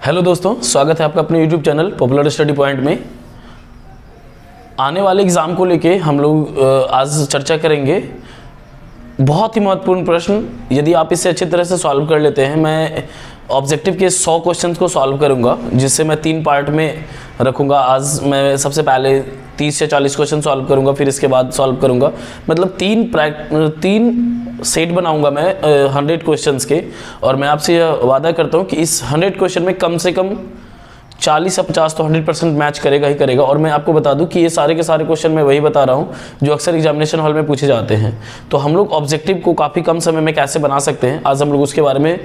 Hello दोस्तों, स्वागत है आपका अपने YouTube channel popular study point में। आने वाले एग्ज़ाम को लेके हम लोग आज चर्चा करेंगे। बहुत ही महत्वपूर्ण प्रश्न, यदि आप इसे अच्छी तरह से सॉल्व कर लेते हैं, मैं ऑब्जेक्टिव के 100 क्वेश्चंस को सॉल्व करूंगा, जिससे मैं 3 पार्ट में रखूंगा। आज मैं सबसे पहले 30 या 40 क्वेश्चन सॉल्व करूंगा, फिर इसके बाद सॉल्व करूंगा, मतलब तीन सेट बनाऊंगा मैं 100 क्वेश्चंस के। और मैं आपसे यह वादा करता हूं कि इस 100 क्वेश्चन में कम से कम 40 या 50 तो 100% मैच करेगा ही करेगा। और मैं आपको बता दूं कि ये सारे के सारे क्वेश्चन मैं वही बता रहा हूं जो अक्सर एग्जामिनेशन हॉल में पूछे जाते हैं। तो हम लोग ऑब्जेक्टिव को काफ़ी कम समय में कैसे बना सकते हैं, आज हम लोग उसके बारे में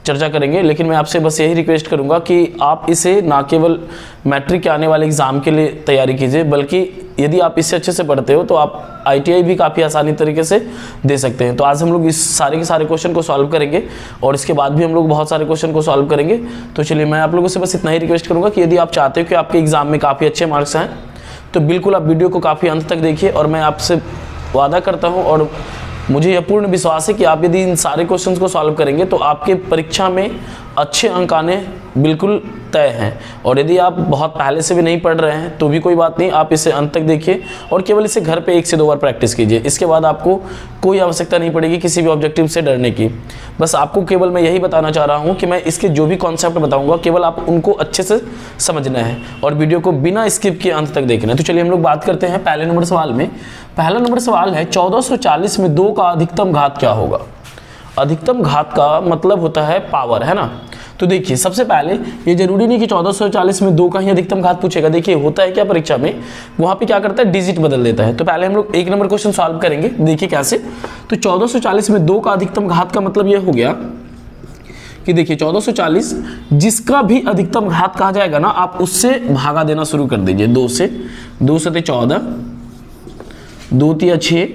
चर्चा करेंगे। लेकिन मैं आपसे बस यही रिक्वेस्ट करूंगा कि आप इसे ना केवल मैट्रिक के आने वाले एग्ज़ाम के लिए तैयारी कीजिए, बल्कि यदि आप इससे अच्छे से पढ़ते हो तो आप ITI भी काफ़ी आसानी तरीके से दे सकते हैं। तो आज हम लोग इस सारे के सारे क्वेश्चन को सॉल्व करेंगे और इसके बाद भी हम लोग बहुत सारे क्वेश्चन को सॉल्व करेंगे। तो चलिए, मैं आप लोगों से बस इतना ही रिक्वेस्ट करूँगा कि यदि आप चाहते हो कि आपके एग्ज़ाम में काफ़ी अच्छे मार्क्स आएँ तो बिल्कुल आप वीडियो को काफ़ी अंत तक देखिए। और मैं आपसे वादा करता हूँ और मुझे यह पूर्ण विश्वास है कि आप यदि इन सारे क्वेश्चंस को सॉल्व करेंगे तो आपके परीक्षा में अच्छे अंक आने बिल्कुल तय हैं। और यदि आप बहुत पहले से भी नहीं पढ़ रहे हैं तो भी कोई बात नहीं, आप इसे अंत तक देखिए और केवल इसे घर पे 1 से 2 बार प्रैक्टिस कीजिए। इसके बाद आपको कोई आवश्यकता नहीं पड़ेगी किसी भी ऑब्जेक्टिव से डरने की। बस आपको केवल मैं यही बताना चाह रहा हूँ कि मैं इसके जो भी कॉन्सेप्ट बताऊँगा केवल आप उनको अच्छे से समझना है और वीडियो को बिना स्किप के अंत तक देखना है। तो चलिए हम लोग बात करते हैं पहले नंबर सवाल में। पहला नंबर सवाल है 1440 में 2 का अधिकतम घात क्या होगा। अधिकतम घात का मतलब होता है पावर, है ना। तो देखिए, सबसे पहले ये जरूरी नहीं कि 1440 में 2 का ही अधिकतम घात पूछेगा। देखिए होता है क्या परीक्षा में, वहां पे क्या करता है, डिजिट बदल देता है। तो पहले हम लोग 1 नंबर क्वेश्चन सॉल्व करेंगे, देखिए कैसे। तो 1440 में 2 का अधिकतम घात का मतलब ये हो गया कि देखिए 1440 जिसका भी अधिकतम घात कहा जाएगा ना, आप उससे भागा देना शुरू कर दीजिए। 2 से 14, 2 तिया 6,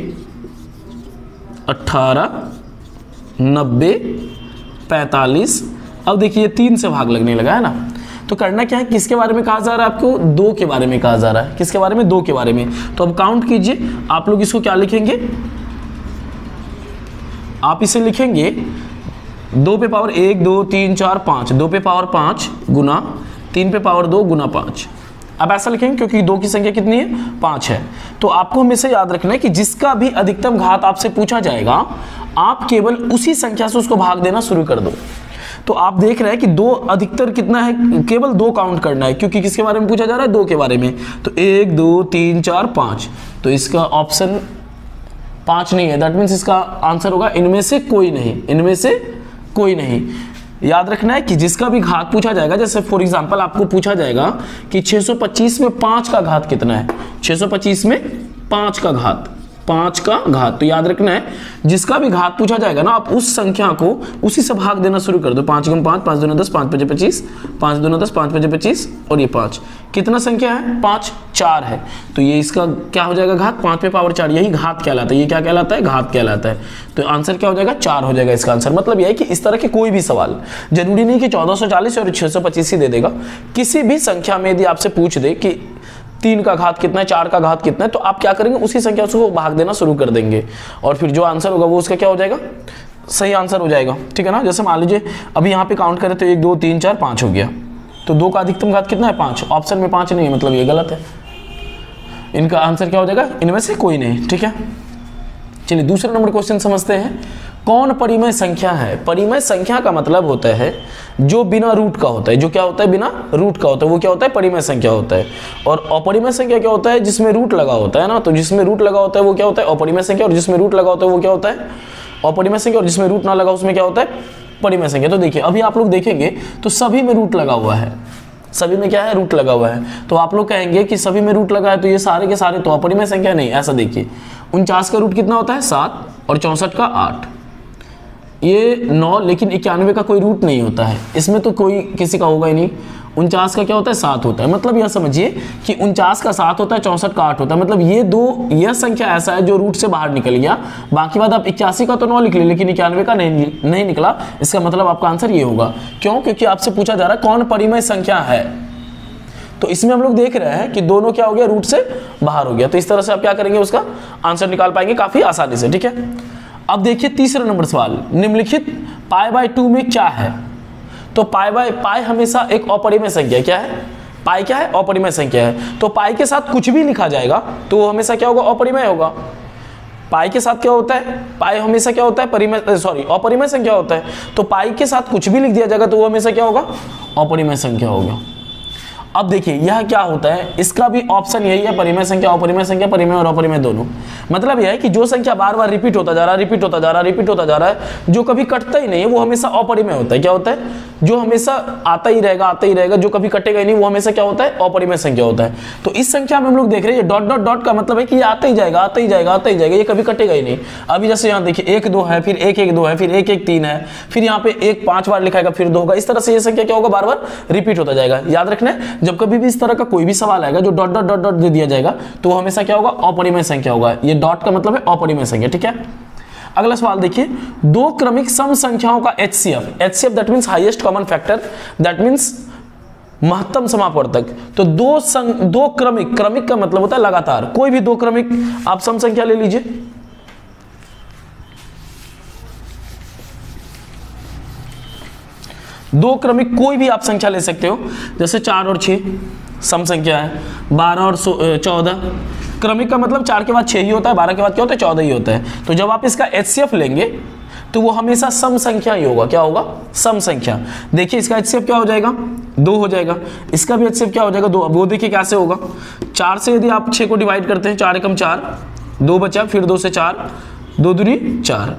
18, 90, 45। अब देखिए 3 से भाग लगने लगा, है ना। तो करना क्या है, किसके बारे में कहा जा रहा है आपको, 2 के बारे में कहा जा रहा है। किसके बारे में, 2 के बारे में। तो अब काउंट कीजिए, आप लोग इसको क्या लिखेंगे, आप इसे लिखेंगे 2 पे पावर 1, 2, 3, 4, 5, 2 पे पावर 5 गुना 3 पे पावर 2 गुना 5। अब ऐसा लिखेंगे क्योंकि 2 की संख्या कितनी है, 5 है। तो आपको हमेशा याद रखना है कि जिसका भी अधिकतम घात आपसे पूछा जाएगा, आप केवल उसी संख्या से उसको भाग देना शुरू कर दो। तो आप देख रहे हैं कि 2 अधिकतर कितना है, केवल 2 काउंट करना है, क्योंकि किसके बारे में पूछा जा रहा है, 2 के बारे में। तो 1, 2, 3, 4, 5, तो इसका ऑप्शन 5 नहीं है। दैट मीन्स इसका आंसर होगा इनमें से कोई नहीं, इनमें से कोई नहीं। याद रखना है कि जिसका भी घात पूछा जाएगा, जैसे फॉर एग्जांपल आपको पूछा जाएगा कि 625 में 5 का घात कितना है, 625 में 5 का घात, 5 का घात। तो याद रखना है जिसका भी घात पूछा जाएगा ना, आप उस संख्या को उसी से भाग देना शुरू कर दो। 5 गुना 5, 5 दूना 10, 5 पचे 25, 5 दूना 10, 5 पचे 25, और ये 5 कितना संख्या है, 5, 4 है। तो ये इसका क्या हो जाएगा, घात 5 पे पावर 4, यही घात कहलाता है। ये क्या कहलाता है, घात कहलाता है। तो आंसर क्या हो जाएगा, 4 हो जाएगा इसका आंसर। मतलब यह है कि इस तरह के कोई भी सवाल, जरूरी नहीं कि 1440 और 625 ही दे देगा। किसी भी संख्या में यदि आपसे पूछ दे कि 3 का घात कितना है, 4 का घात कितना है, तो आप क्या करेंगे, उसी संख्या से भाग देना शुरू कर देंगे और फिर जो आंसर होगा वो उसका क्या हो जाएगा, सही आंसर हो जाएगा। ठीक है ना। जैसे मान लीजिए अभी यहाँ पे काउंट करें तो 1, 2, 3, 4, 5 हो गया। तो 2 का अधिकतम घात कितना है, 5। ऑप्शन में 5 नहीं है, मतलब ये गलत है। इनका आंसर क्या हो जाएगा, इनमें से कोई नहीं। ठीक है, चलिए दूसरा नंबर क्वेश्चन समझते हैं। कौन परिमेय संख्या है। परिमेय संख्या का मतलब होता है जो बिना रूट का होता है। जो क्या होता है, बिना रूट का होता है, वो क्या होता है, परिमेय संख्या होता है। और अपरिमेय संख्या क्या होता है, जिसमें रूट लगा होता है ना। तो जिसमें रूट लगा होता है वो क्या होता है, अपरिमेय संख्या। और जिसमें रूट लगा होता है वो क्या होता है, अपरिमेय संख्या। और जिसमें रूट ना लगा उसमें क्या होता है, परिमेय संख्या। तो देखिए अभी आप लोग देखेंगे तो सभी में रूट लगा हुआ है, सभी में क्या है, रूट लगा हुआ है। तो आप लोग कहेंगे कि सभी में रूट लगा है तो ये सारे के सारे तो अपरिमेय संख्या नहीं। ऐसा देखिए 49 का रूट कितना होता है, 7, और 64 का 8, ये 9, लेकिन 91 का कोई रूट नहीं होता है, इसमें तो कोई किसी का होगा ही नहीं। 49 का क्या होता है, 7 होता है। मतलब यह समझिए कि 49 का 7 होता है, 64 का 8 होता है। मतलब यह संख्या ऐसा है जो रूट से बाहर निकल गया। बाकी बात आप 81 का तो 9 लिख ले, लेकिन 91 का नहीं निकला। इसका मतलब आपका आंसर ये होगा। क्यों, क्योंकि आपसे पूछा जा रहा है कौन परिमेय संख्या है। तो इसमें हम लोग देख रहे हैं कि दोनों क्या हो गया, रूट से बाहर हो गया। तो इस तरह से आप क्या करेंगे, उसका आंसर निकाल पाएंगे काफी आसानी से। ठीक है, अब देखिए तीसरा नंबर सवाल, निम्नलिखित π/2 में क्या है। तो पाई बाय पाई हमेशा एक अपरिमेय संख्या, क्या है, पाई क्या है, अपरिमेय संख्या है। तो पाई के साथ कुछ भी लिखा जाएगा तो वो हमेशा क्या होगा, अपरिमेय होगा। पाई के साथ क्या होता है, पाई हमेशा क्या होता है, अपरिमेय संख्या होता है। तो पाई के साथ कुछ भी लिख दिया जाएगा तो वो हमेशा क्या होगा, अपरिमेय संख्या होगा। अब देखिए यह क्या होता है, इसका भी ऑप्शन यही है, परिमेय संख्या, अपरिमेय संख्या, परिमेय और अपरिमेय दोनों। मतलब यह है कि जो संख्या बार बार रिपीट होता जा रहा है, रिपीट होता जा रहा है, रिपीट होता जा रहा है, जो कभी कटता ही नहीं है वो हमेशा अपरिमेय होता है। क्या होता है, जो हमेशा आता ही रहेगा, आता ही रहेगा, जो कभी कटेगा ही नहीं, वो हमेशा क्या होता है, अपरिमेय संख्या होता है। तो इस संख्या में हम लोग देख रहे हैं डॉट डॉट डॉट का मतलब है कि ये आता ही जाएगा, आता ही जाएगा, आता ही जाएगा, ये कभी कटेगा ही नहीं। अभी जैसे यहाँ देखिए 1 2 है, फिर 1 1 2 है, फिर 1 1 3 है, फिर यहाँ पे 1 5 बार लिखाएगा, फिर 2 होगा। इस तरह से ये संख्या क्या होगा, बार बार रिपीट होता जाएगा। याद रखना है, जब कभी भी इस तरह का कोई भी सवाल आएगा जो डॉट डॉट डॉट डॉट दे दिया जाएगा तो वो हमेशा क्या होगा, अपरिमेय संख्या होगा। ये डॉट का मतलब है अपरिमेय संख्या, ठीक है। अगला सवाल देखिए, दो क्रमिक सम संख्याओं का HCF that means highest common factor, that means महत्तम समापवर्तक। तो दो क्रमिक का मतलब होता है लगातार, कोई भी दो क्रमिक आप सम संख्या ले लीजिए। दो क्रमिक कोई भी आप संख्या ले सकते हो, जैसे 4 और 6 सम संख्या है, 12 और 14। क्रमिक का मतलब 4 के बाद 6 ही होता है, 12 के बाद क्या होता है, 14 ही होता है। तो जब आप इसका HCF लेंगे तो वो हमेशा सम संख्या ही होगा। क्या होगा, सम संख्या। देखिए इसका HCF क्या हो जाएगा, 2 हो जाएगा। इसका भी HCF क्या हो जाएगा, 2। अब वो देखिए कैसे होगा, 4 से यदि आप 6 को डिवाइड करते हैं, 4 एकम 4, 2 बचा, फिर 2 से 4, 2 दूनी 4,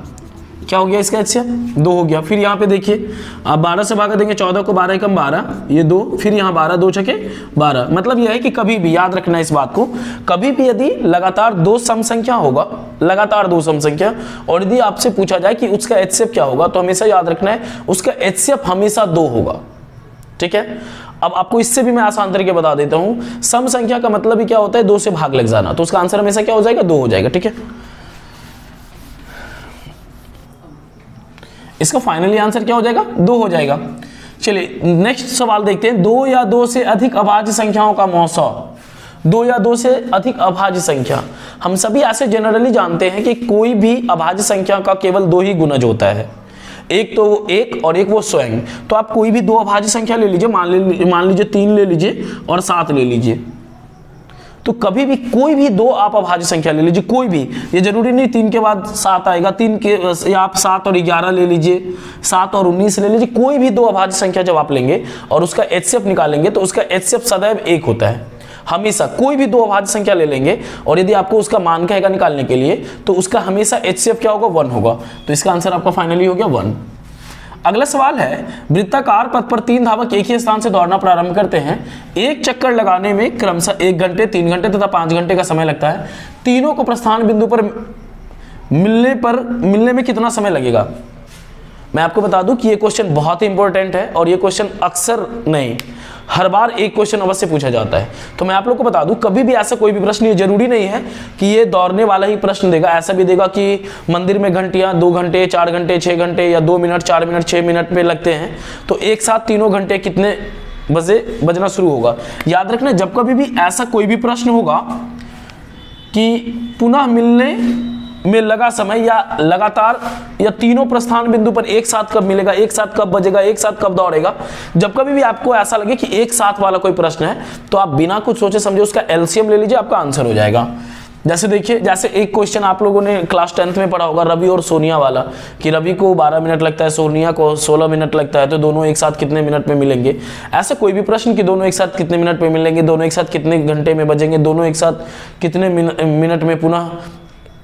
क्या हो गया इसका HCF, 2 हो गया। फिर यहाँ पे देखिए आप 12 से भागा देंगे 14 को, 12 एकम 12, ये 2, फिर यहाँ 12, 2 छके 12। मतलब यह है कि कभी भी याद रखना इस बात को, कभी भी यदि लगातार 2 सम संख्या होगा, लगातार 2 सम संख्या, और यदि आपसे पूछा जाए कि उसका HCF क्या होगा, तो हमेशा याद रखना है उसका HCF हमेशा 2 होगा, ठीक है। अब आपको इससे भी मैं आसान तरीके बता देता हूं, सम संख्या का मतलब ही क्या होता है, 2 से भाग लग जाना। तो उसका आंसर हमेशा क्या हो जाएगा, 2 हो जाएगा, ठीक है। इसका फाइनली आंसर क्या हो जाएगा, 2 हो जाएगा। चलिए नेक्स्ट सवाल देखते हैं, 2 या 2 से अधिक अभाज्य संख्याओं का मौसा। 2 या 2 से अधिक अभाज्य संख्या, हम सभी ऐसे जनरली जानते हैं कि कोई भी अभाज्य संख्या का केवल 2 ही गुणज होता है, एक तो वो एक और एक वो स्वयं। तो आप कोई भी 2 अभाज्य संख्या ले लीजिए, मान लीजिए 3 ले लीजिए और 7 ले लीजिए। तो कभी भी कोई भी 2 आप अभाज्य संख्या ले लीजिए, कोई भी, ये जरूरी नहीं 3 के बाद 7 आएगा, 3 के या आप 7 और 11 ले लीजिए, 7 और 19 ले लीजिए। कोई भी 2 अभाज्य संख्या जब आप लेंगे और उसका HCF निकालेंगे तो उसका HCF सदैव 1 होता है हमेशा। कोई भी 2 अभाज्य संख्या ले लेंगे और यदि आपको उसका मान कहेगा निकालने के लिए तो उसका हमेशा HCF क्या होगा, 1 होगा। तो इसका आंसर आपका फाइनली हो गया 1। अगला सवाल है, वृत्ताकार पथ पर 3 धावक एक ही स्थान से दौड़ना प्रारंभ करते हैं। एक चक्कर लगाने में क्रमशः 1 घंटे, 3 घंटे तथा 5 घंटे का समय लगता है। तीनों को प्रस्थान बिंदु पर मिलने में कितना समय लगेगा? मैं आपको बता दूं कि ये क्वेश्चन बहुत ही इंपॉर्टेंट है और ये क्वेश्चन अक्सर नहीं, हर बार एक क्वेश्चन अवश्य पूछा जाता है। तो मैं आप लोग को बता दूं, कभी भी ऐसा कोई भी प्रश्न, ये जरूरी नहीं है कि ये दौड़ने वाला ही प्रश्न देगा। ऐसा भी देगा कि मंदिर में घंटियां 2 घंटे, 4 घंटे, 6 घंटे या 2 मिनट, 4 मिनट, 6 मिनट में लगते हैं। तो एक साथ तीनों घंटे कितने बजे बजना शुरू होगा? याद रखना, जब कभी भी ऐसा कोई भी प्रश्न होगा कि पुनः मिलने में लगा समय या लगातार या तीनों प्रस्थान बिंदु पर एक साथ कब मिलेगा, एक साथ कब बजेगा, एक साथ कब दौड़ेगा, जब कभी भी आपको ऐसा लगे कि एक साथ वाला कोई प्रश्न है तो आप बिना कुछ सोचे समझे उसका LCM ले लीजिए, आपका आंसर हो जाएगा। जैसे देखिए, जैसे एक क्वेश्चन आप लोगों ने क्लास 10th में पढ़ा होगा, रवि और सोनिया वाला, कि रवि को 12 मिनट लगता है, सोनिया को 16 मिनट लगता है, तो दोनों एक साथ कितने मिनट में मिलेंगे। ऐसे कोई भी प्रश्न कि दोनों एक साथ कितने मिनट में मिलेंगे, दोनों एक साथ कितने घंटे में बजेंगे, दोनों एक साथ कितने मिनट में पुनः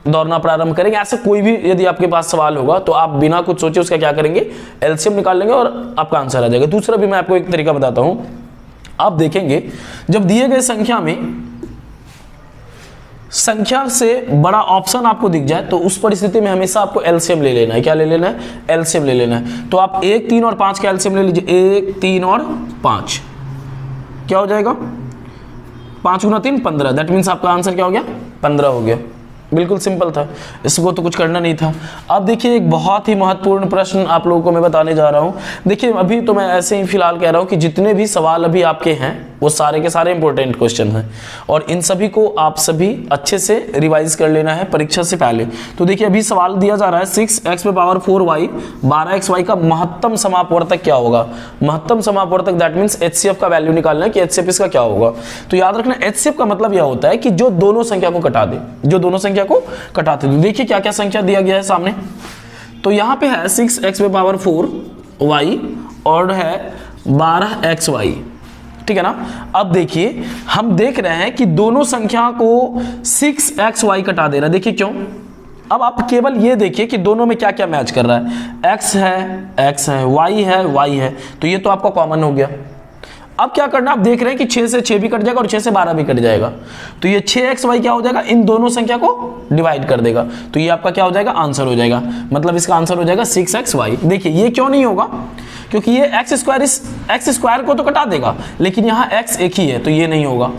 दौड़ना प्रारंभ करेंगे, ऐसे कोई भी यदि आपके पास सवाल होगा तो आप बिना कुछ सोचे उसका क्या करेंगे, LCM निकाल लेंगे और आपका आंसर आ जाएगा। दूसरा भी मैं आपको एक तरीका बताता हूं, आप देखेंगे जब दिए गए संख्या में संख्या से बड़ा ऑप्शन आपको दिख जाए तो उस परिस्थिति में हमेशा आपको LCM ले लेना है। क्या ले लेना है? LCM ले लेना है। तो आप 1, 3 और 5 का LCM ले लीजिए। 1, 3 और 5 क्या हो जाएगा? 5 गुना 3 15, दैट मीन्स आपका आंसर क्या हो गया? 15 हो गया। बिल्कुल सिंपल था, इसको तो कुछ करना नहीं था। अब देखिए एक बहुत ही महत्वपूर्ण प्रश्न आप लोगों को मैं बताने जा रहा हूं। देखिए अभी तो मैं ऐसे ही फिलहाल कह रहा हूं कि जितने भी सवाल अभी आपके हैं वो सारे के सारे इंपॉर्टेंट क्वेश्चन हैं और इन सभी को आप सभी अच्छे से रिवाइज कर लेना है परीक्षा से पहले। तो देखिए अभी सवाल दिया जा रहा है 6x⁴y 12xy का महत्तम समापवर्तक क्या होगा। महत्तम समापवर्तक दैट मींस HCF का वैल्यू निकालना है कि HCF इसका क्या होगा। तो याद रखना HCF का मतलब यह होता है कि जो दोनों संख्या को कटा दे, जो दोनों संख्या को कटाते दे। देखिए क्या क्या संख्या दिया गया है सामने। तो यहाँ पे है 6x⁴y और है 12xy, ठीक है ना। अब देखिए हम देख रहे हैं कि दोनों संख्या को 6xy कटा दे रहा है। देखिए क्यों। अब आप केवल ये देखिए कि दोनों में क्या क्या मैच कर रहा है। x है, y है, तो ये तो आपका कॉमन हो गया। अब क्या करना, आप देख रहे हैं कि 6 से 6 भी कट जाएगा और 6 से 12 भी कट जाएगा। तो ये 6xy क्या हो जाएगा, इन दोनों संख्या को डिवाइड कर देगा। तो ये आपका क्या हो जाएगा, आंसर हो जाएगा। मतलब इसका आंसर हो जाएगा 6xy। देखिए ये क्यों नहीं होगा, क्योंकि ये x स्क्वायर को तो कटा देगा, लेकिन यहाँ x एक ही है तो ये नहीं होगा।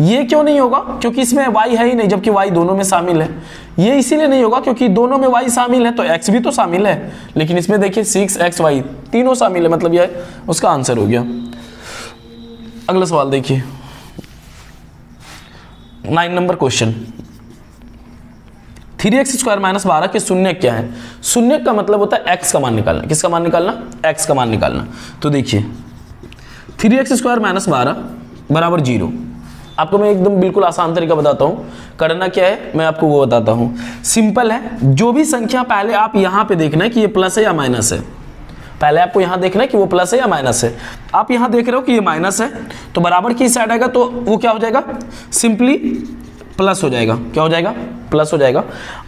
ये क्यों नहीं होगा, क्योंकि इसमें y है ही नहीं, जबकि y दोनों में शामिल है। ये इसीलिए नहीं होगा क्योंकि दोनों में y शामिल है तो x भी तो शामिल है, लेकिन इसमें देखिए 6xy तीनों शामिल है, मतलब यह उसका आंसर हो गया। अगला सवाल देखिए 9 नंबर क्वेश्चन। 3x² - 12 के शून्य क्या है। शून्य का मतलब होता है x का मान निकालना। किसका मान निकालना, x का मान निकालना। तो देखिए 3x² - 12 बराबर 0। आपको मैं एकदम बिल्कुल आसान तरीका बताता हूं, करना क्या है मैं आपको वो बताता हूं। सिंपल है, जो भी संख्या पहले आप यहां पे देखना है कि ये प्लस है या माइनस है। पहले आपको यहां देखना है कि वो प्लस है या माइनस है। आप यहां देख रहे हो कि ये माइनस है, तो बराबर की साइड आएगा तो वो क्या हो जाएगा, सिंपली प्लस हो जाएगा। क्या हो जाएगा, प्लस हो जाएगा।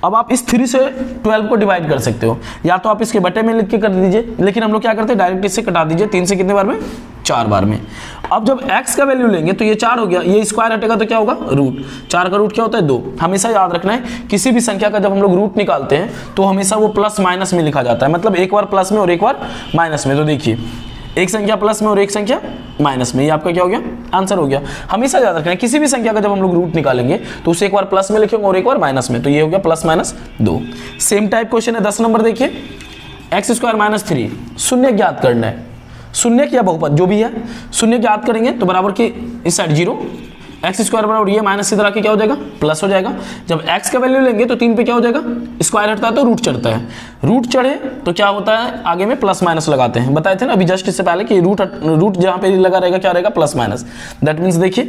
अब आप इस 3 से 12 को डिवाइड कर सकते हो, या तो आप इसके बटे में लिख के कर दीजिए, लेकिन हम लोग क्या करते हैं डायरेक्ट इससे कटा दीजिए। 3 से कितने बार में, 4 बार में। अब जब x का वैल्यू लेंगे तो ये 4 हो गया, ये स्क्वायर हटेगा तो क्या होगा, रूट। 4 का रूट क्या होता है, 2। हमेशा याद रखना है किसी भी संख्या का जब हम लोग रूट निकालते हैं तो हमेशा वो प्लस माइनस में लिखा जाता है, मतलब एक बार प्लस में और एक बार माइनस में। तो देखिए एक संख्या प्लस में और एक संख्या माइनस में, ये आपका क्या हो गया, आंसर हो गया। हमेशा याद रखना है किसी भी संख्या का जब हम लोग रूट निकालेंगे तो उसे एक बार प्लस में लिखेंगे और एक बार माइनस में, तो ये हो गया +-2। सेम टाइप क्वेश्चन है 10 नंबर। देखिए x² - 3 शून्य ज्ञात करना है। शून्य या बहुपद जो भी है, शून्य ज्ञात करेंगे तो बराबर की इस साइड 0, x² बराबर ये माइनस इधर आके क्या हो जाएगा, प्लस हो जाएगा। जब x का वैल्यू लेंगे तो 3 पे क्या हो जाएगा, स्क्वायर हटता है तो रूट चढ़ता है। रूट चढ़े तो क्या होता है, आगे में प्लस माइनस लगाते हैं। बताए थे ना अभी जस्ट इससे पहले कि रूट जहां पे लगा रहेगा क्या रहेगा, प्लस माइनस। दैट मीन्स देखिए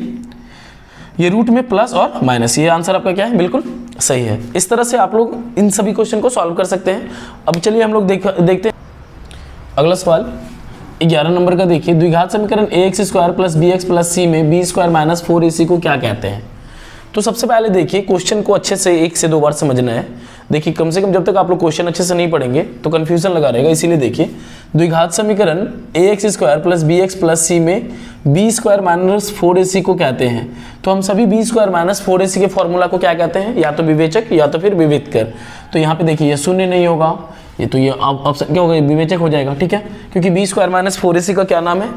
ये रूट में प्लस और माइनस, ये आंसर आपका क्या है, बिल्कुल सही है। इस तरह से आप लोग इन सभी क्वेश्चन को सॉल्व कर सकते हैं। अब चलिए हम लोग देखते हैं अगला सवाल 11 नंबर का। देखिए द्विघात समीकरण ax² + bx + c में b² - 4ac को क्या कहते हैं। तो सबसे पहले देखिए क्वेश्चन को अच्छे से 1 से 2 बार समझना है। देखिए कम से कम जब तक आप लोग क्वेश्चन अच्छे से नहीं पढ़ेंगे तो कंफ्यूजन लगा रहेगा, इसीलिए देखिए द्विघात समीकरण ax² + bx + c में b² - 4ac को कहते हैं। तो हम सभी b² - 4ac के फॉर्मूला को क्या कहते हैं, या तो विवेचक या तो फिर विविधकर। तो यहाँ पे देखिए ये शून्य नहीं होगा, ये तो ये ऑप्शन क्या होगा, विवेचक हो जाएगा, ठीक है। क्योंकि b² - 4ac का क्या नाम है,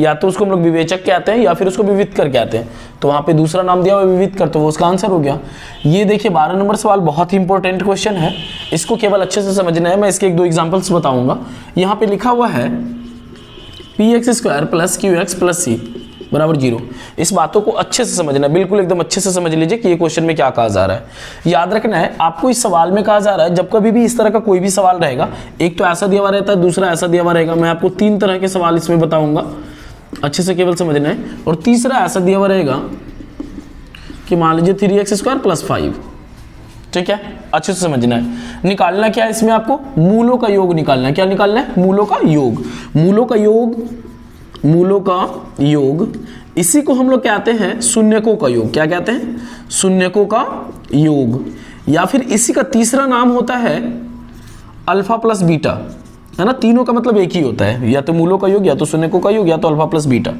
या तो उसको हम लोग विवेचक कहते हैं या फिर उसको विविधकर कहते हैं। तो वहाँ पे दूसरा नाम दिया हुआ विविधकर, तो वो उसका आंसर हो गया। ये देखिए 12 नंबर सवाल बहुत ही इंपॉर्टेंट क्वेश्चन है, इसको केवल अच्छे से समझना है। मैं इसके 1-2 एग्जांपल्स बताऊंगा। यहाँ पे लिखा हुआ है px² + qx + c बराबर 0। इस बातों को अच्छे से समझना है, बिल्कुल एकदम अच्छे से समझ लीजिए कि ये क्वेश्चन में क्या कहा जा रहा है। याद रखना है आपको इस सवाल में कहा जा रहा है, जब कभी भी इस तरह का कोई भी सवाल रहेगा, एक तो ऐसा दिया हुआ रहता है, दूसरा ऐसा दिया हुआ रहेगा। मैं आपको 3 तरह के सवाल इसमें बताऊंगा, अच्छे से केवल समझना है। और तीसरा ऐसा दिया हुआ रहेगा कि मान लीजिए 3x² + 5, ठीक है, अच्छे से समझना है। निकालना क्या है इसमें, आपको मूलों का योग निकालना है। क्या निकालना है, मूलों का योग। मूलों का योग, इसी को हम लोग कहते हैं शून्यकों का योग। क्या कहते हैं, शून्यकों का योग। या फिर इसी का तीसरा नाम होता है अल्फा प्लस बीटा, है ना। तीनों का मतलब एक ही होता है, या तो मूलों का योग, या तो शून्यकों का योग, या तो अल्फा प्लस बीटा।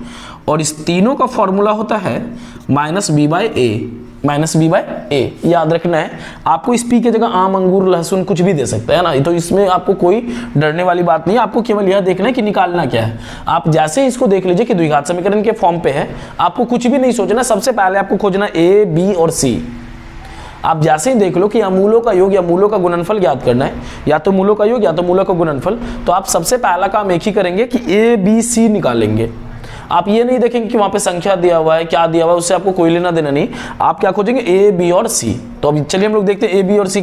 और इस तीनों का फॉर्मूला होता है -b/a। याद रखना है आपको इस p की जगह आम, अंगूर, लहसुन कुछ भी दे सकता है ना, तो इसमें आपको कोई डरने वाली बात नहीं है। आपको केवल यह देखना है कि निकालना क्या है। आप जैसे इसको देख लीजिए कि द्विघात समीकरण के फॉर्म पे है, आपको कुछ भी नहीं सोचना। सबसे पहले आपको खोजना a, b और c। आप जैसे ही देख लो कि मूलों का योग या मूलों का गुणनफल ज्ञात करना है, या तो मूलों का योग या तो मूलों का गुणनफल, तो आप सबसे पहला काम एक ही करेंगे कि a, b, c निकालेंगे। आप ये नहीं देखेंगे कि वहां पे संख्या दिया हुआ है, क्या दिया हुआ है, उससे आपको कोई लेना देना नहीं। आप क्या खोजेंगे, ए बी और सी। तो अभी चलिए हम लोग देखते हैं ए बी और सी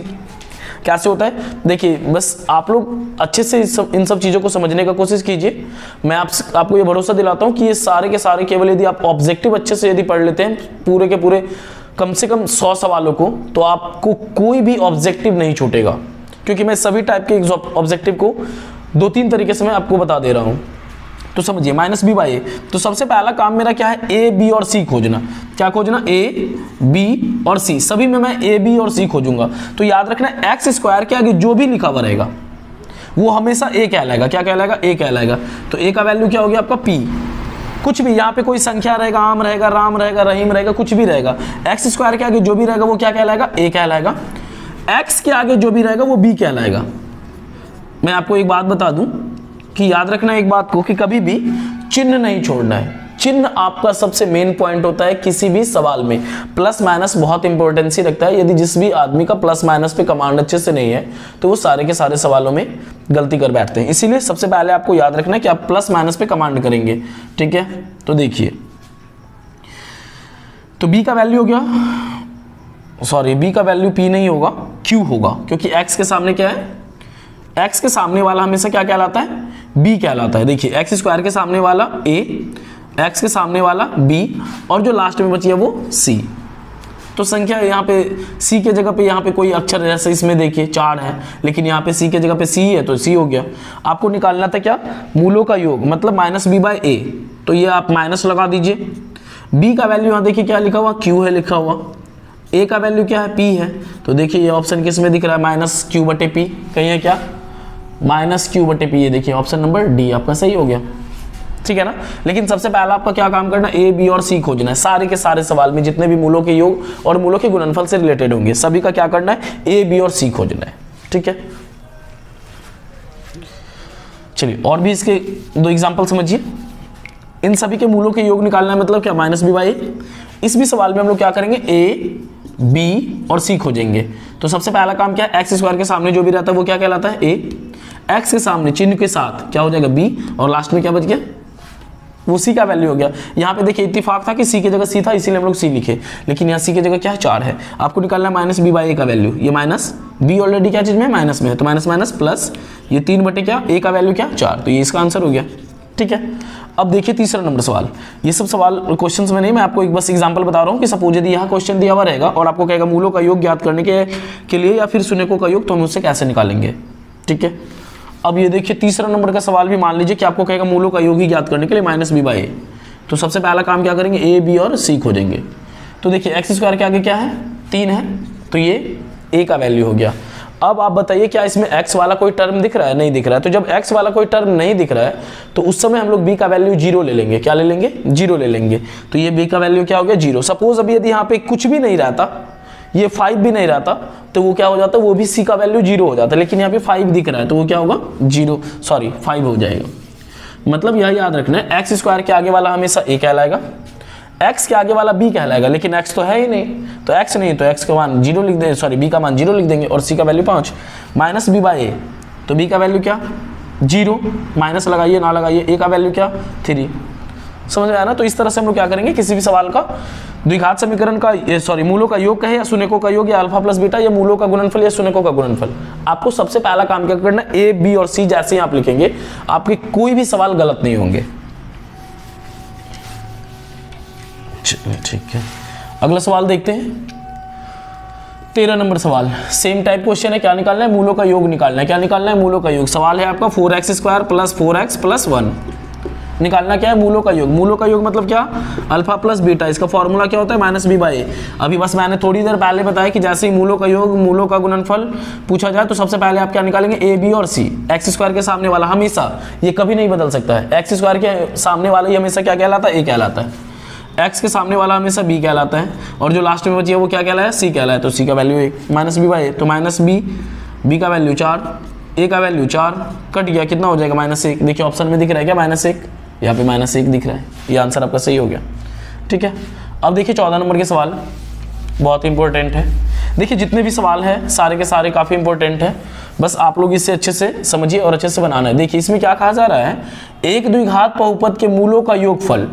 कैसे होता है। देखिए बस आप लोग अच्छे से इन सब चीज़ों को समझने का कोशिश कीजिए। मैं आपको ये भरोसा दिलाता हूँ कि ये सारे के सारे केवल यदि आप ऑब्जेक्टिव अच्छे से यदि पढ़ लेते हैं पूरे के पूरे कम से कम 100 सवालों को, तो आपको कोई भी ऑब्जेक्टिव नहीं छूटेगा, क्योंकि मैं सभी टाइप के ऑब्जेक्टिव को 2-3 तरीके से मैं आपको बता दे रहा हूँ। तो समझिए माइनस बी बाई ए। तो सबसे पहला काम मेरा क्या है, ए बी और सी खोजना। क्या खोजना, ए बी और सी, सभी में मैं ए बी और सी खोजूंगा। तो याद रखना एक्स स्क्वायर के आगे जो भी लिखा हुआ रहेगा वो हमेशा ए कहलाएगा। क्या कहलाएगा, ए कहलाएगा। तो ए का वैल्यू क्या हो गया आपका पी। कुछ भी यहाँ पे कोई संख्या रहेगा, आम रहेगा, राम रहेगा, रहीम रहेगा, कुछ भी रहेगा, एक्स स्क्वायर के आगे जो भी रहेगा वो क्या कहलाएगा, ए कहलाएगा। एक्स के आगे जो भी रहेगा वो बी कहलाएगा। मैं आपको एक बात बता दूं कि याद रखना एक बात को कि कभी भी चिन्ह नहीं छोड़ना है। चिन्ह आपका सबसे मेन पॉइंट होता है किसी भी सवाल में। प्लस माइनस बहुत इंपॉर्टेंसी रखता है। यदि जिस भी आदमी का प्लस माइनस पे कमांड अच्छे से नहीं है तो वो सारे के सारे सवालों में गलती कर बैठते हैं। इसीलिए सबसे पहले आपको याद रखना है कि आप प्लस माइनस पे कमांड करेंगे, ठीक है। तो देखिए, तो बी का वैल्यू हो गया, सॉरी बी का वैल्यू पी नहीं होगा, क्यू होगा, क्योंकि एक्स के सामने क्या है, एक्स के सामने वाला हमेशा क्या कहलाता है, बी कहलाता है। देखिए एक्स स्क्वायर के सामने वाला ए, एक्स के सामने वाला बी, और जो लास्ट में बची है वो सी। तो संख्या यहाँ पे सी के जगह पे यहाँ पे कोई अक्षर जैसे इसमें देखिए 4 है, लेकिन यहाँ पे सी के जगह पे सी है तो सी हो गया। आपको निकालना था क्या, मूलों का योग, मतलब माइनस बी बाई ए। तो ये आप माइनस लगा दीजिए। बी का वैल्यू यहाँ देखिए क्या लिखा हुआ, क्यू है लिखा हुआ। ए का वैल्यू क्या है, पी है। तो देखिए ये ऑप्शन किस में दिख रहा है, माइनस क्यू बटे पी। कहीं है क्या, माइनस क्यू बटे पी। ये देखिए ऑप्शन नंबर डी आपका सही हो गया, ठीक है ना। लेकिन सबसे पहला आपका क्या काम करना, ए बी और सी खोजना है। सारे के सारे सवाल में जितने भी मूलों के योग और मूलों के गुणनफल से रिलेटेड होंगे सभी का क्या करना है, ए बी और सी खोजना है, ठीक है। चलिए और भी इसके 2 एग्जांपल समझिए। इन सभी के मूलों के योग निकालना है, मतलब क्या, माइनस बी बाई ए। इस भी सवाल में हम लोग क्या करेंगे, ए बी और सी खोजेंगे। तो सबसे पहला काम क्या है, एक्स स्क्वायर के सामने जो भी रहता है वो क्या कहलाता है, ए। एक्स के सामने चिन्ह के साथ क्या हो जाएगा, बी, और लास्ट में क्या बच गया, वो सी का वैल्यू हो गया। यहाँ पे देखिए इत्तेफाक था कि सी की जगह सी था, इसीलिए हम लोग सी लिखे, लेकिन यहाँ सी की जगह क्या है, 4 है। आपको निकालना है माइनस बी बाई ए का वैल्यू। ये माइनस बी ऑलरेडी क्या चीज में, माइनस में है, तो माइनस माइनस प्लस, ये 3 बटे क्या, ए का वैल्यू क्या, 4। तो ये इसका आंसर हो गया, ठीक है। अब देखिए तीसरा नंबर सवाल। ये सब सवाल क्वेश्चंस में नहीं, मैं आपको एक बस एग्जांपल बता रहा हूँ कि सपोज यदि यहाँ क्वेश्चन दिया हुआ रहेगा और आपको कहेगा मूलों का योग ज्ञात करने के लिए या फिर शून्यकों का योग, तो हम उससे कैसे निकालेंगे, ठीक है। अब ये देखिए तीसरा नंबर का सवाल भी मान लीजिए कि आपको कहेगा मूलों का योग ही ज्ञात करने के लिए माइनस बी बाई ए। तो सबसे पहला काम क्या करेंगे, ए बी और सी खोजेंगे। तो देखिए एक्स स्क्वायर के आगे क्या है, 3 है, तो ये ए का वैल्यू हो गया। अब आप बताइए क्या इसमें x वाला कोई टर्म दिख रहा है, नहीं दिख रहा है। तो जब x वाला कोई टर्म नहीं दिख रहा है तो उस समय हम लोग b का वैल्यू 0 ले लेंगे। क्या ले लेंगे, 0 ले लेंगे। तो ये b का वैल्यू क्या हो गया, 0। सपोज अभी यदि यहाँ पे कुछ भी नहीं रहता, ये 5 भी नहीं रहता, तो वो क्या हो जाता, वो भी c का वैल्यू 0 हो जाता। लेकिन यहाँ पे 5 दिख रहा है तो वो क्या होगा, 5 हो जाएगा। मतलब यह याद रखना है, एक्स स्क्वायर के आगे वाला हमेशा a कहलाएगा, x के आगे वाला b कहलाएगा, लेकिन x तो है ही नहीं, तो x नहीं, तो x का मान 0 लिख देंगे, सॉरी b का मान 0 लिख देंगे, और c का वैल्यू 5। माइनस बी बाई ए, तो b का वैल्यू क्या, 0, माइनस लगाइए ना लगाइए, a का वैल्यू क्या, 3। समझ में आया ना। तो इस तरह से हम लोग क्या करेंगे, किसी भी सवाल का द्विघात समीकरण का, सॉरी मूलों का योग कहे या शून्यकों का योग, या अल्फा प्लस बीटा, या मूलों का गुणनफल या शून्यकों का गुणनफल, आपको सबसे पहला काम क्या करना है, ए बी और सी जैसे ही आप लिखेंगे आपके कोई भी सवाल गलत नहीं होंगे, ठीक है। अगला सवाल देखते हैं, 13 नंबर सवाल। सेम टाइप क्वेश्चन है, क्या निकालना है, मूलों का योग निकालना है। क्या निकालना है, मूलों का योग। सवाल है आपका 4x square plus 4x plus 1। निकालना क्या है, मूलों का योग। मूलों का योग मतलब क्या, अल्फा प्लस बीटा। इसका फॉर्मूला क्या होता है, माइनस बी बाई ए। अभी बस मैंने थोड़ी देर पहले बताया कि जैसे ही मूलों का योग, मूलों का गुणनफल पूछा जाए तो सबसे पहले आप क्या निकालेंगे, ए बी और सी। एक्स स्क्वायर के सामने वाला हमेशा, ये कभी नहीं बदल सकता है, एक्स स्क्वायर के सामने वाला ही हमेशा क्या कहलाता है, ए कहलाता है। x के सामने वाला हमेशा b कहलाता है, और जो लास्ट में बची है वो क्या कहलाया, c कहलाया। तो c का वैल्यू 1, माइनस बी बाई ए, तो माइनस b का वैल्यू 4, a का वैल्यू 4, कट गया, कितना हो जाएगा, -1। देखिए ऑप्शन में दिख रहा है क्या, -1, यहाँ पे -1 दिख रहा है। ये आंसर आपका सही हो गया, ठीक है। अब देखिए 14 नंबर के सवाल बहुत इंपॉर्टेंट है। देखिए जितने भी सवाल हैं सारे के सारे काफ़ी इंपॉर्टेंट है, बस आप लोग इसे अच्छे से समझिए और अच्छे से बनाना है। देखिए इसमें क्या कहा जा रहा है, एक द्विघात बहुपद के मूलों का योगफल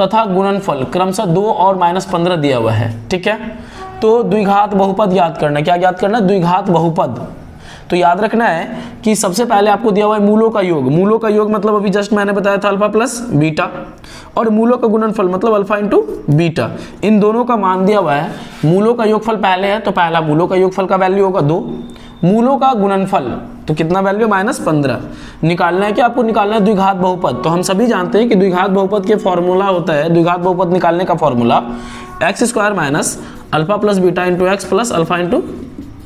तथा गुणनफल क्रमशः 2 और -15 दिया हुआ है। ठीक है, तो द्विघात बहुपद याद करना। क्या याद करना? द्विघात बहुपद। तो याद रखना है कि सबसे पहले आपको दिया हुआ है मूलों का योग। मूलों का योग मतलब अभी जस्ट मैंने बताया था अल्फा प्लस बीटा, और मूलों का गुणनफल मतलब अल्फा इंटू बीटा। इन दोनों का मान दिया हुआ है। मूलों का योगफल पहले है, तो पहला मूलों का योगफल का वैल्यू होगा 2। मूलों का गुणनफल तो कितना वैल्यू? -15। निकालना है कि आपको निकालना है द्विघात बहुपद। तो हम सभी जानते हैं कि द्विघात बहुपद के फॉर्मूला होता है, द्विघात बहुपद निकालने का formula x² minus alpha plus beta into x plus alpha into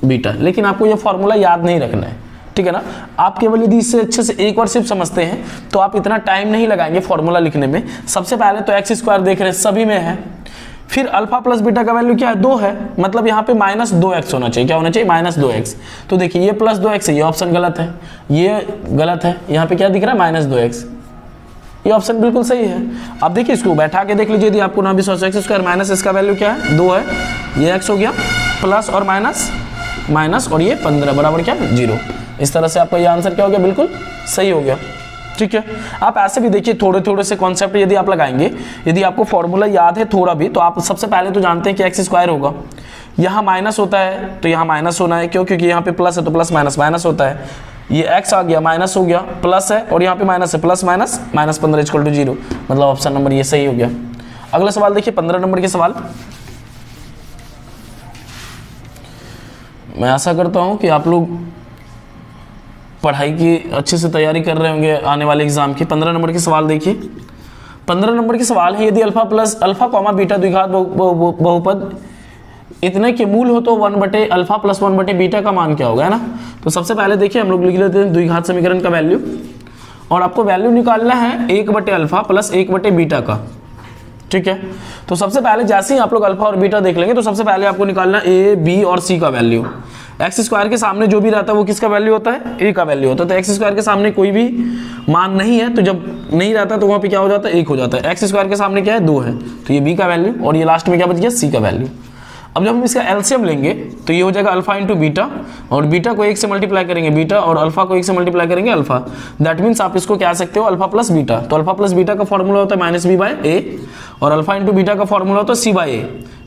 beta. लेकिन आपको ये फॉर्मूला याद नहीं रखना है, ठीक है ना। आप केवल यदि इससे अच्छे से एक बार सिर्फ समझते हैं तो आप इतना टाइम नहीं लगाएंगे फॉर्मूला लिखने में। सबसे पहले तो x² देख रहे हैं, सभी में है। फिर अल्फा प्लस बीटा का वैल्यू क्या है? 2 है, मतलब यहाँ पे -2x होना चाहिए। क्या होना चाहिए? -2x। तो देखिए ये +2x है, ये ऑप्शन गलत है, ये गलत है। यहाँ पे क्या दिख रहा है? -2x। ये ऑप्शन बिल्कुल सही है। अब देखिए इसको बैठा के देख लीजिए, यदि आपको ना भी सोचा। x² माइनस इसका वैल्यू क्या है? 2 है, ये x हो गया, प्लस और माइनस और ये 15 बराबर क्या? 0। इस तरह से आपका ये आंसर क्या हो गया? बिल्कुल सही हो गया। ठीक है, आप ऐसे भी देखिए थोड़े थोड़े से कॉन्सेप्ट यदि आप लगाएंगे, यदि आपको फॉर्मूला याद है थोड़ा भी, तो आप सबसे पहले तो जानते हैं कि x² होगा। यहाँ माइनस होता है तो यहाँ माइनस होना है, क्यों? क्योंकि यहाँ पे प्लस है तो प्लस माइनस होता है। ये x आ गया, माइनस हो गया, प्लस है, और यहाँ पे माइनस है, प्लस -15 = 0। मतलब ऑप्शन नंबर ये सही हो गया। अगला सवाल देखिए, 15 नंबर के सवाल। मैं आशा करता हूँ कि आप लोग पढ़ाई की अच्छे से तैयारी कर रहे होंगे आने वाले एग्जाम की। 15 नंबर के सवाल देखिए। 15 नंबर के सवाल है, यदि अल्फा बीटा द्विघात बहुपद इतने के मूल हो तो 1/अल्फा प्लस 1/बीटा का मान क्या होगा, है ना। तो सबसे पहले देखिए हम लोग लिख लेते हैं द्विघात समीकरण का वैल्यू, और आपको वैल्यू निकालना है 1/अल्फा प्लस 1/बीटा का। ठीक है, तो सबसे पहले जैसे ही आप लोग अल्फा और बीटा देख लेंगे तो सबसे पहले आपको निकालना है ए, बी और सी का वैल्यू। x² के सामने जो भी रहता है वो किसका वैल्यू होता है? a का वैल्यू होता है। तो x² के सामने कोई भी मान नहीं है, तो जब नहीं रहता तो वहाँ पे क्या हो जाता है? 1 हो जाता है। x² के सामने क्या है? 2 है, तो ये b का वैल्यू, और ये लास्ट में क्या बच गया? c का वैल्यू। अब जब हम इसका एलसीएम लेंगे तो ये हो जाएगा अल्फा इंटू बीटा, और बीटा को 1 से मल्टीप्लाई करेंगे बीटा, और अल्फा को 1 से मल्टीप्लाई करेंगे अल्फा। दैट मीन्स आप इसको क्या सकते हो? Alpha plus beta. तो अल्फा प्लस बीटा का फॉर्मूला होता है -b/a, और अल्फा इंटू बीटा का फॉर्मूला होता है c/a।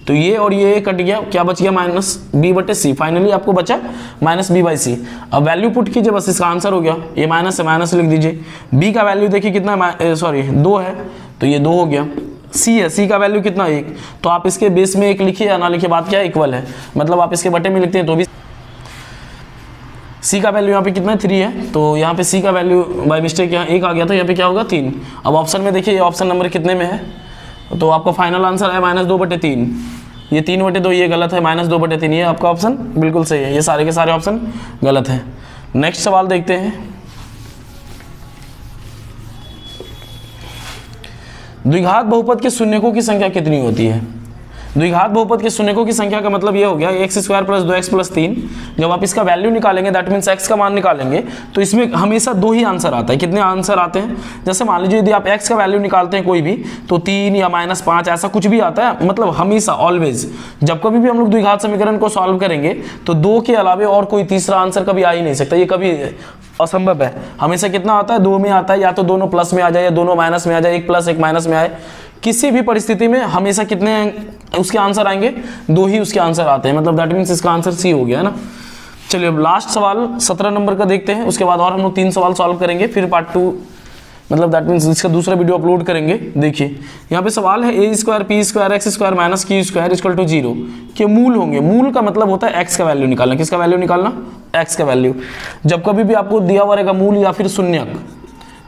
तो ये और ये कट गया, क्या बच गया? -b/c। फाइनली आपको बचा -b/c। अब वैल्यू पुट कीजिए, बस इसका आंसर हो गया। ये माइनस है, माइनस लिख दीजिए। b का वैल्यू देखिए कितना, 2 है, तो ये 2 हो गया। c है, c का वैल्यू कितना? 1। तो आप इसके बेस में 1 लिखिए या ना लिखिए, बात क्या है? इक्वल है। मतलब आप इसके बटे में लिखते हैं तो भी c का वैल्यू यहाँ पे कितना है? 3 है, तो यहाँ पे c का वैल्यू बाय मिस्टेक यहाँ 1 आ गया, तो यहाँ पे क्या होगा? 3। अब ऑप्शन में देखिए, ये ऑप्शन नंबर कितने में है? तो आपका फाइनल आंसर है -2/3। ये 3/2 ये गलत है, -2/3 ये आपका ऑप्शन बिल्कुल सही है। ये सारे के सारे ऑप्शन गलत है। नेक्स्ट सवाल देखते हैं। द्विघात बहुपद के शून्यकों की संख्या कितनी होती है? द्विघात बहुपद के शून्यकों की संख्या का मतलब ये हो गया x² प्लस 2x प्लस 3। जब आप इसका वैल्यू निकालेंगे, दैट मीन्स x का मान निकालेंगे, तो इसमें हमेशा 2 ही आंसर आता है। कितने आंसर आते हैं? जैसे मान लीजिए यदि आप x का वैल्यू निकालते हैं कोई भी, तो 3 या -5 ऐसा कुछ भी आता है। मतलब हमेशा, ऑलवेज, जब कभी भी हम लोग द्विघात समीकरण को सॉल्व करेंगे तो 2 के अलावे और कोई तीसरा आंसर कभी आ ही नहीं सकता। ये कभी असंभव है। हमेशा कितना आता है? 2 में आता है, या तो दोनों प्लस में आ जाए या दोनों माइनस में आ जाए, 1 प्लस 1 माइनस में आए। किसी भी परिस्थिति में हमेशा कितने उसके आंसर आएंगे? 2 ही उसके आंसर आते हैं। मतलब दैट मीन्स इसका आंसर सी हो गया, है ना। चलिए अब लास्ट सवाल 17 नंबर का देखते हैं, उसके बाद और हम लोग 3 सवाल सॉल्व करेंगे, फिर पार्ट 2, मतलब दैट मीन्स इसका दूसरा वीडियो अपलोड करेंगे। देखिए यहाँ पे सवाल है a² p² x² minus q² = 0 के मूल होंगे। मूल का मतलब होता है x का वैल्यू निकालना। किसका वैल्यू निकालना? x का वैल्यू। जब कभी भी आपको दिया हुआ रहेगा मूल या फिर शून्यक,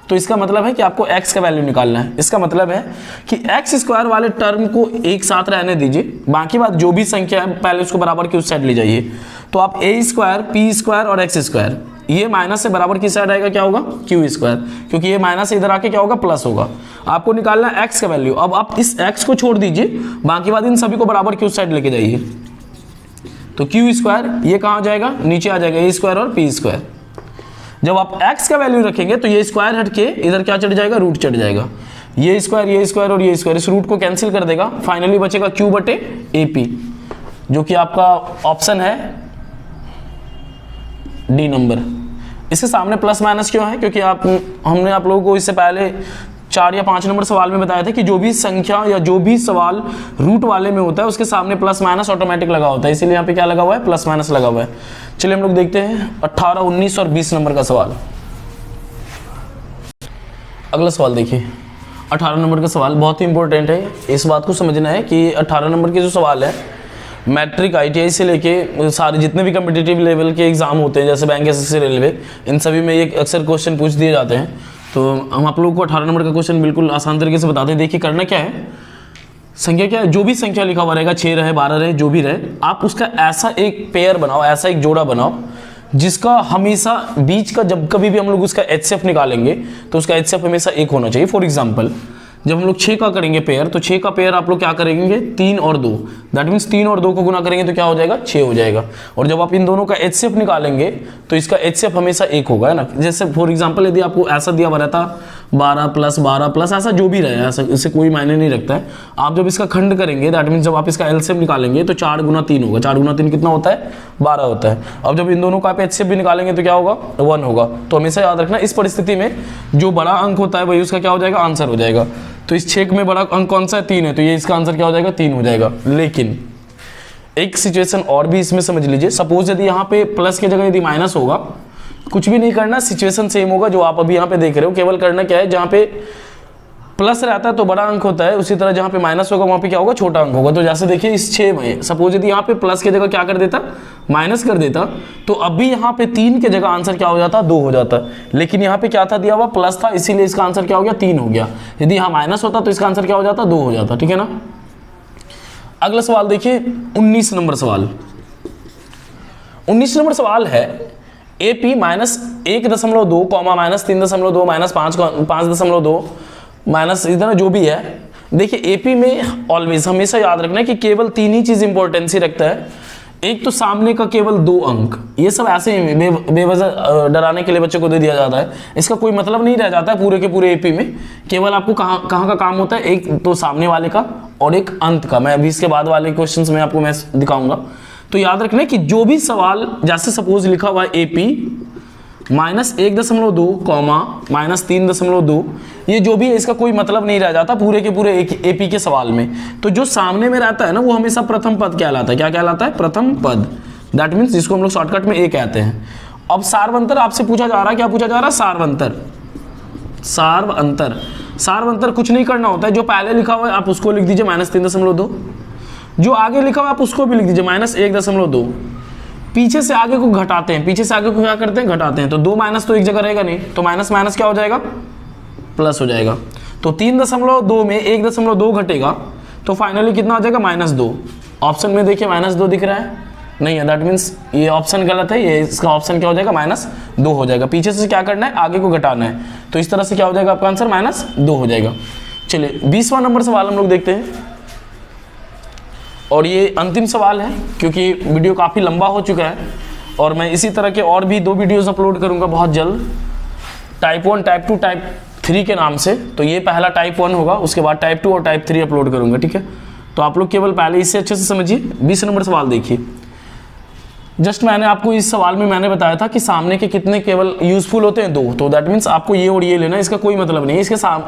तो इसका मतलब है कि आपको x का वैल्यू निकालना है। इसका मतलब है कि x² वाले टर्म को एक साथ रहने दीजिए, बाकी बात जो भी संख्या है पहले उसको बराबर की उस साइड ले जाइए। तो आप a² p² और x², ये माइनस से बराबर की साइड आएगा, क्या होगा? q², क्योंकि ये माइनस इधर आके क्या होगा? प्लस होगा। आपको निकालना है x का वैल्यू। अब आप इस x को छोड़ दीजिए, बाकी बात इन सभी को बराबर की उस साइड लेके जाइए। तो q² ये कहाँ जाएगा? नीचे आ जाएगा a² और p²। जब आप x का वैल्यू रखेंगे तो ये स्क्वायर हट के इधर क्या चढ़ जाएगा? रूट चढ़ जाएगा। ये स्क्वायर और ये स्क्वायर इस रूट को कैंसिल कर देगा। फाइनली बचेगा q/AP, जो कि आपका ऑप्शन है डी नंबर। इसके सामने प्लस माइनस क्यों है? क्योंकि हमने आप लोगों को इससे पहले 4 या 5 नंबर सवाल में बताया था कि जो भी संख्या या जो भी सवाल रूट वाले में होता है उसके सामने प्लस माइनस ऑटोमेटिक लगा होता है, इसीलिए यहाँ पे क्या लगा हुआ है, प्लस माइनस लगा हुआ है। चलिए हम लोग देखते हैं 18, 19 और 20 नंबर का सवाल। अगला सवाल देखिए, 18 नंबर का सवाल बहुत ही इंपॉर्टेंट है। इस बात को समझना है कि 18 नंबर के जो सवाल है मैट्रिक, ITI से लेके सारे जितने भी कम्पिटिटिव लेवल के एग्जाम होते हैं जैसे बैंक, SSC, रेलवे, इन सभी में ये अक्सर क्वेश्चन पूछ दिए जाते हैं। तो हम आप लोगों को 18 नंबर का क्वेश्चन बिल्कुल आसान तरीके से बताते हैं। देखिए करना क्या है, संख्या क्या है, जो भी संख्या लिखा हुआ रहेगा, 6 रहे, 12 रहे, जो भी रहे, आप उसका ऐसा एक पेयर बनाओ, ऐसा एक जोड़ा बनाओ जिसका हमेशा बीच का, जब कभी भी हम लोग उसका HCF निकालेंगे तो उसका HCF हमेशा 1 होना चाहिए। फॉर एग्जाम्पल जब हम लोग 6 का करेंगे पेयर, तो 6 का पेयर आप लोग क्या करेंगे, 3 और 2, दैट मीन्स 3 और 2 को गुना करेंगे तो क्या हो जाएगा, 6 हो जाएगा। और जब आप इन दोनों का HCF निकालेंगे तो इसका HCF हमेशा 1 होगा, है ना। जैसे फॉर एग्जांपल यदि आपको ऐसा दिया हुआ रहता 12 प्लस 12 प्लस, ऐसा जो भी रहे, ऐसा इससे कोई मायने नहीं रखता है। आप जब इसका खंड करेंगे, दैट मीन्स जब आप इसका LCM निकालेंगे तो 4 गुना 3 होगा। 4 गुना 3 कितना होता है, 12 होता है। अब जब इन दोनों का आप HCF भी निकालेंगे तो क्या होगा, 1 होगा। तो हमेशा याद रखना इस परिस्थिति में जो बड़ा अंक होता है वही उसका क्या हो जाएगा, आंसर हो जाएगा। तो इस 6 में बड़ा अंक कौन सा है, 3 है, तो ये इसका आंसर क्या हो जाएगा, 3 हो जाएगा। लेकिन एक सिचुएशन और भी इसमें समझ लीजिए, सपोज यदि यहाँ पे प्लस की जगह यदि माइनस होगा, कुछ भी नहीं करना, सिचुएशन सेम होगा जो आप अभी यहाँ पे देख रहे हो। केवल करना क्या है, जहाँ पे प्लस रहता है तो बड़ा अंक होता है, उसी तरह जहाँ पे माइनस होगा वहाँ पे क्या होगा, छोटा अंक होगा। तो जैसे देखिए इस 6 में सपोज यदि यहाँ पे प्लस की जगह क्या कर देता, माइनस कर देता, तो अभी यहाँ पे 3 की जगह आंसर क्या हो जाता, 2 हो जाता। लेकिन यहाँ पे क्या था, दिया हुआ प्लस था, इसीलिए इसका आंसर क्या हो गया, 3 हो गया। यदि यहाँ माइनस होता तो इसका आंसर क्या हो जाता, 2 हो जाता। ठीक है ना। अगला सवाल देखिए 19 नंबर सवाल। 19 नंबर सवाल है AP minus 1.2 comma minus 3.2 minus 5.2 minus इतना जो भी है। देखिए AP में ऑलवेज हमेशा याद रखना है कि केवल 3 ही चीज इंपॉर्टेंसी रखता है। एक तो सामने का केवल 2 अंक, ये सब ऐसे ही बेवजह डराने के लिए बच्चों को दे दिया जाता है, इसका कोई मतलब नहीं रह जाता है पूरे के पूरे AP में। केवल आपको कहाँ का काम होता है, एक तो सामने वाले का और एक अंत का। मैं अभी इसके बाद वाले क्वेश्चंस में आपको मैं दिखाऊंगा। तो याद रखना कि जो भी सवाल, जैसे सपोज लिखा हुआ है AP माइनस 1.2 कॉमा माइनस 3.2, ये जो भी है इसका कोई मतलब नहीं रह जाता पूरे के पूरे AP के सवाल में। तो जो सामने में रहता है ना वो हमेशा प्रथम पद कहलाता है। क्या कहलाता है, प्रथम पद। दैट मीन्स जिसको हम लोग शॉर्टकट में A कहते हैं। अब सार्वंतर आपसे पूछा जा रहा है, क्या पूछा जा रहा है, सार्वंतर। सार्वंतर कुछ नहीं करना होता है, जो पहले लिखा हुआ है आप उसको लिख दीजिए माइनस 3.2, जो आगे लिखा हुआ है आप उसको भी लिख दीजिए माइनस 1.2। पीछे से आगे को घटाते हैं, पीछे से आगे को क्या करते हैं, घटाते हैं। तो 2 माइनस तो एक जगह रहेगा नहीं, तो माइनस माइनस क्या हो जाएगा, प्लस हो जाएगा। तो 3.2 में 1.2 घटेगा तो फाइनली कितना हो जाएगा, -2। ऑप्शन में देखिए -2 दिख रहा है, नहीं है, दैट मीन्स ये ऑप्शन गलत है। ये इसका ऑप्शन क्या हो जाएगा, -2 हो जाएगा। पीछे से क्या करना है, आगे को घटाना है, तो इस तरह से क्या हो जाएगा आपका आंसर, -2 हो जाएगा। चलिए 20वां नंबर सवाल हम लोग देखते हैं, और ये अंतिम सवाल है क्योंकि वीडियो काफ़ी लंबा हो चुका है और मैं इसी तरह के और भी 2 वीडियोस अपलोड करूंगा बहुत जल्द, टाइप 1, टाइप 2, टाइप 3 के नाम से। तो ये पहला टाइप 1 होगा, उसके बाद टाइप 2 और टाइप 3 अपलोड करूंगा। ठीक है, तो आप लोग केवल पहले इससे अच्छे से समझिए। 20 नंबर सवाल देखिए। जस्ट मैंने आपको इस सवाल में मैंने बताया था कि सामने के कितने केवल यूजफुल होते हैं, 2। तो दैट मीन्स आपको ये और ये लेना है, इसका कोई मतलब नहीं है।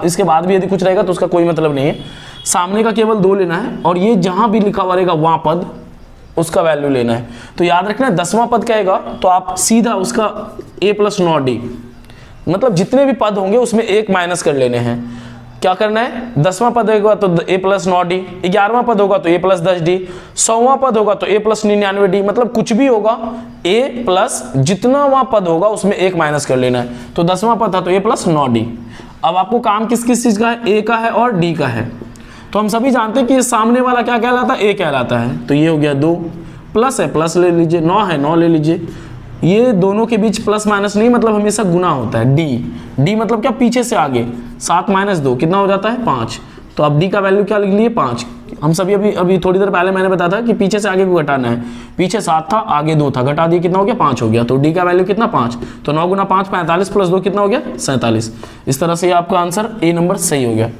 इसके बाद भी यदि कुछ रहेगा तो उसका कोई मतलब नहीं है। सामने का केवल 2 लेना है और ये जहां भी लिखा हुआ रहेगा वहां पद, उसका वैल्यू लेना है। तो याद रखना 10वां पद कहेगा तो आप सीधा उसका A + 9D, मतलब जितने भी पद होंगे उसमें 1 माइनस कर लेने हैं। क्या करना है, 10वां पद होगा तो A + 9D, 11वां पद होगा तो A + 10D, 100वां पद होगा तो A + 99D, मतलब कुछ भी होगा A प्लस जितना वहां पद होगा उसमें 1 माइनस कर लेना है। तो 10वां पद था तो A + 9D। अब आपको काम किस किस चीज का है, A का है और D का है। तो हम सभी जानते हैं कि सामने वाला क्या कहलाता है, A कहलाता है। तो ये हो गया 2, प्लस है प्लस ले लीजिए, 9 है 9 ले लीजिए। ये दोनों के बीच प्लस माइनस नहीं, मतलब हमेशा गुना होता है। D मतलब क्या, पीछे से आगे। 7 - 2 कितना हो जाता है, 5। तो अब D का वैल्यू क्या लिख लिए, 5। हम सभी अभी थोड़ी देर पहले मैंने बताया था कि पीछे से आगे को घटाना है। पीछे 7 था, आगे 2 था, घटा दिए कितना हो गया, 5 हो गया। तो D का वैल्यू कितना, 5। तो 9 × 5 45 + 2 कितना हो गया, 47। इस तरह से आपका आंसर A नंबर सही हो गया।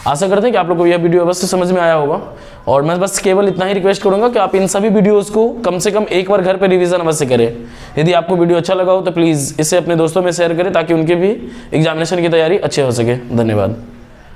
आशा करते हैं कि आप लोगों को यह वीडियो अवश्य समझ में आया होगा, और मैं बस केवल इतना ही रिक्वेस्ट करूंगा कि आप इन सभी वीडियोस को कम से कम एक बार घर पे रिवीजन अवश्य करें। यदि आपको वीडियो अच्छा लगा हो तो प्लीज़ इसे अपने दोस्तों में शेयर करें ताकि उनके भी एग्जामिनेशन की तैयारी अच्छे हो सके। धन्यवाद।